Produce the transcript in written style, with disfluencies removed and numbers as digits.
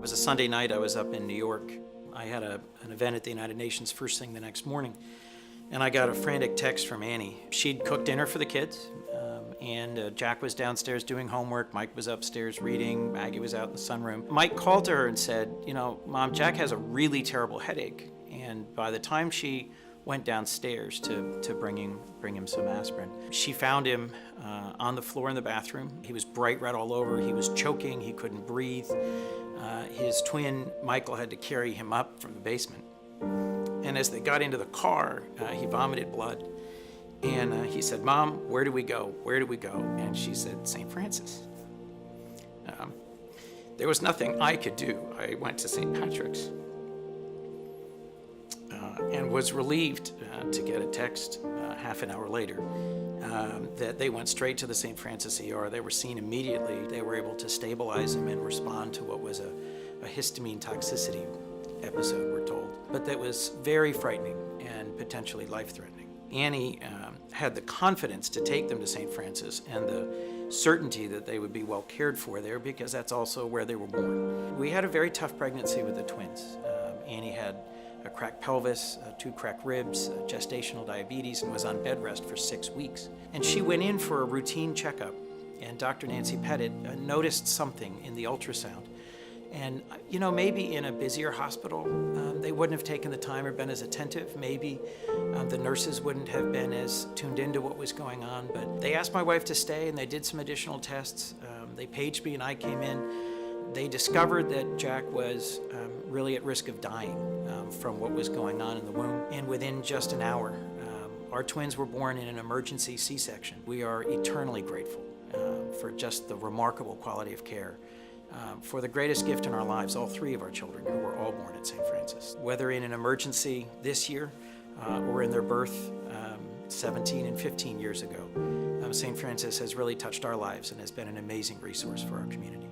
was a Sunday night. I was up in New York. I had an event at the United Nations first thing the next morning, and I got a frantic text from Annie. She'd cooked dinner for the kids, and Jack was downstairs doing homework. Mike was upstairs reading. Maggie was out in the sunroom. Mike called to her and said, "You know, Mom, Jack has a really terrible headache." And by the time she went downstairs to bring him some aspirin, she found him on the floor in the bathroom. He was bright red all over. He was choking. He couldn't breathe. His twin, Michael, had to carry him up from the basement. And as they got into the car, he vomited blood. And he said, "Mom, where do we go? Where do we go?" And she said, "St. Francis." There was nothing I could do. I went to St. Patrick's and was relieved to get a text half an hour later that they went straight to the St. Francis ER. They were seen immediately. They were able to stabilize him and respond to what was a histamine toxicity episode, we're told. But that was very frightening and potentially life-threatening. Annie had the confidence to take them to St. Francis and the certainty that they would be well cared for there, because that's also where they were born. We had a very tough pregnancy with the twins. Annie had a cracked pelvis, 2 cracked ribs, gestational diabetes, and was on bed rest for 6 weeks. And she went in for a routine checkup, and Dr. Nancy Pettit noticed something in the ultrasound. And, you know, maybe in a busier hospital, they wouldn't have taken the time or been as attentive. Maybe the nurses wouldn't have been as tuned into what was going on. But they asked my wife to stay, and they did some additional tests. They paged me, and I came in. They discovered that Jack was really at risk of dying from what was going on in the womb. And within just an hour, our twins were born in an emergency C-section. We are eternally grateful for just the remarkable quality of care. For the greatest gift in our lives, all 3 of our children, who were all born at St. Francis. Whether in an emergency this year or in their birth 17 and 15 years ago, St. Francis has really touched our lives and has been an amazing resource for our community.